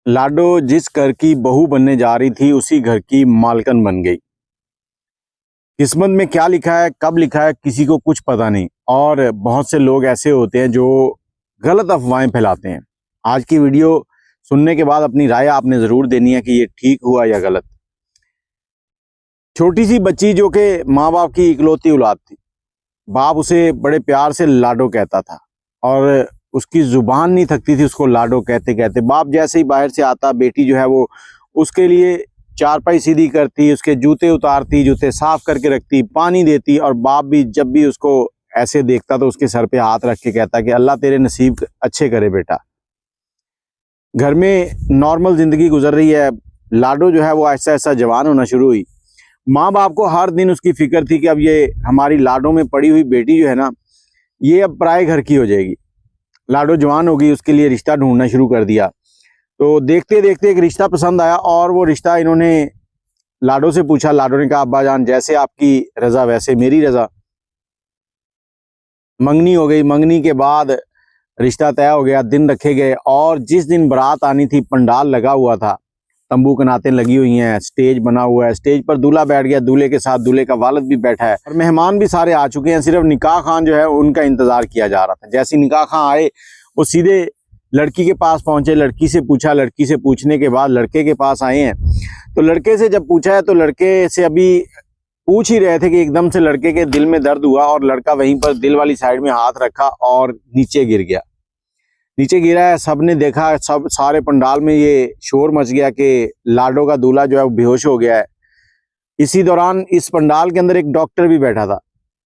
लाडो जिस घर की बहू बनने जा रही थी उसी घर की मालकिन बन गई। किस्मत में क्या लिखा है, कब लिखा है, किसी को कुछ पता नहीं। और बहुत से लोग ऐसे होते हैं जो गलत अफवाहें फैलाते हैं। आज की वीडियो सुनने के बाद अपनी राय आपने ज़रूर देनी है कि ये ठीक हुआ या गलत। छोटी सी बच्ची जो कि माँ बाप की इकलौती औलाद थी, बाप उसे बड़े प्यार से लाडो कहता था और उसकी जुबान नहीं थकती थी उसको लाडो कहते कहते। बाप जैसे ही बाहर से आता, बेटी जो है वो उसके लिए चारपाई सीधी करती, उसके जूते उतारती, जूते साफ करके रखती, पानी देती। और बाप भी जब भी उसको ऐसे देखता तो उसके सर पे हाथ रख के कहता कि अल्लाह तेरे नसीब अच्छे करे बेटा। घर में नॉर्मल जिंदगी गुजर रही है। लाडो जो है वो ऐसा ऐसा जवान होना शुरू हुई। माँ बाप को हर दिन उसकी फिक्र थी कि अब ये हमारी लाडो में पड़ी हुई बेटी जो है ना, ये अब पराए घर की हो जाएगी। लाडो जवान हो गई, उसके लिए रिश्ता ढूंढना शुरू कर दिया। तो देखते देखते एक रिश्ता पसंद आया और वो रिश्ता इन्होंने लाडो से पूछा। लाडो ने कहा अब्बा जान जैसे आपकी रजा वैसे मेरी रजा। मंगनी हो गई। मंगनी के बाद रिश्ता तय हो गया, दिन रखे गए और जिस दिन बारात आनी थी पंडाल लगा हुआ था, तंबू कनातें लगी हुई हैं, स्टेज बना हुआ है। स्टेज पर दूल्हा बैठ गया, दूल्हे के साथ दूल्हे का वालिद भी बैठा है और मेहमान भी सारे आ चुके हैं। सिर्फ निकाह खान जो है उनका इंतजार किया जा रहा था। जैसे निकाह खान आए वो सीधे लड़की के पास पहुंचे, लड़की से पूछा, लड़की से पूछने के बाद लड़के के पास आए हैं। तो लड़के से जब पूछा है तो लड़के से अभी पूछ ही रहे थे कि एकदम से लड़के के दिल में दर्द हुआ और लड़का वहीं पर दिल वाली साइड में हाथ रखा और नीचे गिर गया। नीचे गिरा है, सबने देखा, सब सारे पंडाल में ये शोर मच गया कि लाडो का दूल्हा जो है वो बेहोश हो गया है। इसी दौरान इस पंडाल के अंदर एक डॉक्टर भी बैठा था।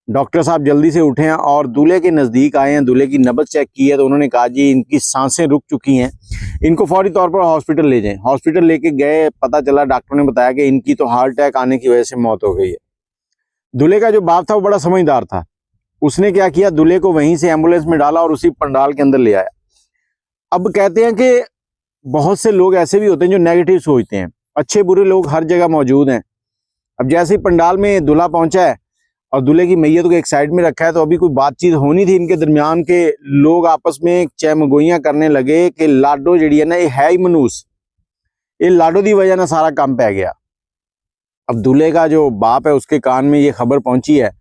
डॉक्टर साहब जल्दी से उठे हैं और दूल्हे के नज़दीक आए हैं, दूल्हे की नब्ज चेक की है तो उन्होंने कहा जी इनकी सांसें रुक चुकी हैं, इनको फौरी तौर पर हॉस्पिटल ले जाएं। हॉस्पिटल लेके गए, पता चला, डॉक्टर ने बताया कि इनकी तो हार्ट अटैक आने की वजह से मौत हो गई है। दूल्हे का जो बाप था वो बड़ा समझदार था। उसने क्या किया, दूल्हे को वहीं से एम्बुलेंस में डाला और उसी पंडाल के अंदर ले आया। अब कहते हैं कि बहुत से लोग ऐसे भी होते हैं जो नेगेटिव सोचते हैं। अच्छे बुरे लोग हर जगह मौजूद हैं। अब जैसे ही पंडाल में दूल्हा पहुंचा है और दूल्हे की मैयत को एक साइड में रखा है तो अभी कोई बातचीत होनी थी इनके दरमियान के लोग आपस में चहमगोइयां करने लगे कि लाडो जड़ी है ना ये है ही मनूस, ये लाडो की वजह ना सारा काम पै गया। अब दूल्हे का जो बाप है उसके कान में ये खबर पहुंची है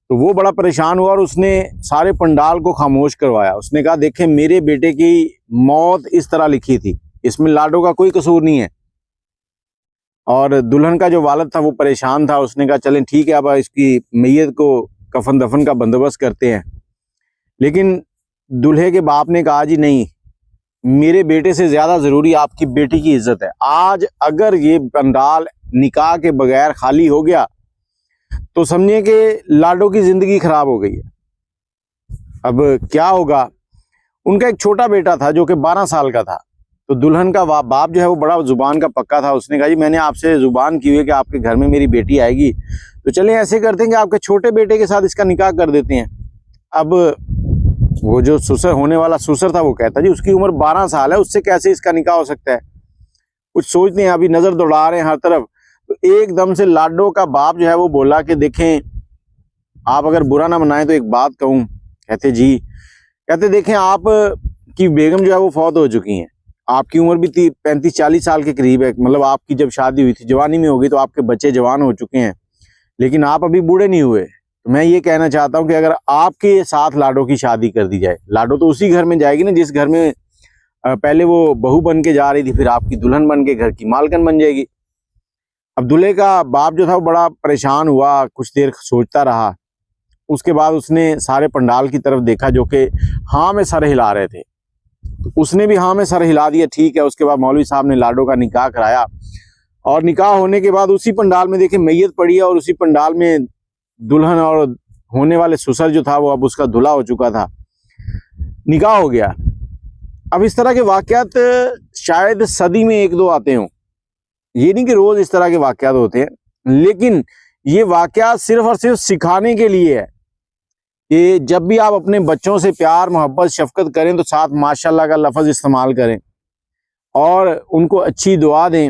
तो वो बड़ा परेशान हुआ और उसने सारे पंडाल को खामोश करवाया। उसने कहा देखें मेरे बेटे की मौत इस तरह लिखी थी, इसमें लाडो का कोई कसूर नहीं है। और दुल्हन का जो वालिद था वो परेशान था। उसने कहा चलें ठीक है, अब इसकी मैयत को कफन दफन का बंदोबस्त करते हैं। लेकिन दूल्हे के बाप ने कहा जी नहीं, मेरे बेटे से ज़्यादा ज़रूरी आपकी बेटी की इज्जत है। आज अगर ये पंडाल निकाह के बगैर खाली हो गया तो समझिए कि लाडो की ज़िंदगी ख़राब हो गई है। अब क्या होगा, उनका एक छोटा बेटा था जो कि 12 साल का था। तो दुल्हन का बाप जो है वो बड़ा जुबान का पक्का था। उसने कहा जी मैंने आपसे जुबान की हुई है कि आपके घर में मेरी बेटी आएगी, तो चलें ऐसे करते हैं कि आपके छोटे बेटे के साथ इसका निकाह कर देते हैं। अब वो जो ससुर होने वाला ससुर था वो कहता जी उसकी उम्र 12 साल है, उससे कैसे इसका निकाह हो सकता है। कुछ सोचते हैं, अभी नज़र दौड़ा रहे हैं हर तरफ। तो एकदम से लाडो का बाप जो है वो बोला कि देखें आप अगर बुरा ना मनाएं तो एक बात कहूँ। कहते जी, कहते देखें आप की बेगम जो है वो फौत हो चुकी हैं, आपकी उम्र भी 35-40 साल के करीब है। मतलब आपकी जब शादी हुई थी जवानी में हो गई, तो आपके बच्चे जवान हो चुके हैं, लेकिन आप अभी बूढ़े नहीं हुए। तो मैं ये कहना चाहता हूँ कि अगर आपके साथ लाडो की शादी कर दी जाए, लाडो तो उसी घर में जाएगी ना जिस घर में पहले वो बहू बन के जा रही थी, फिर आपकी दुल्हन बन के घर की मालकिन बन जाएगी। अब दूल्हे का बाप जो था वो बड़ा परेशान हुआ, कुछ देर सोचता रहा। उसके बाद उसने सारे पंडाल की तरफ देखा जो कि हाँ में सर हिला रहे थे, तो उसने भी हाँ में सर हिला दिया, ठीक है। उसके बाद मौलवी साहब ने लाडो का निकाह कराया और निकाह होने के बाद उसी पंडाल में देखे मैयत पड़ी है और उसी पंडाल में दुल्हन और होने वाले ससुर जो था वो अब उसका दूल्हा हो चुका था। निकाह हो गया। अब इस तरह के वाकयात शायद सदी में 1-2 आते हों, ये नहीं कि रोज इस तरह के वाकयात होते हैं, लेकिन ये वाकयात सिर्फ और सिर्फ सिखाने के लिए है कि जब भी आप अपने बच्चों से प्यार मोहब्बत शफकत करें तो साथ माशाल्लाह का लफ्ज़ इस्तेमाल करें और उनको अच्छी दुआ दें।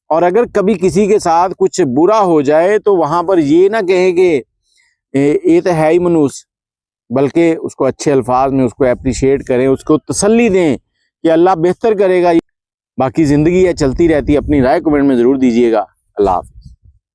और अगर कभी किसी के साथ कुछ बुरा हो जाए तो वहाँ पर ये ना कहें कि ये तो है ही मनूस, बल्कि उसको अच्छे अल्फाज में उसको अप्रिशिएट करें, उसको तसल्ली दें कि अल्लाह बेहतर करेगा। बाकी ज़िंदगी है, चलती रहती है। अपनी राय कमेंट में ज़रूर दीजिएगा। अल्लाह हाफ़िज़।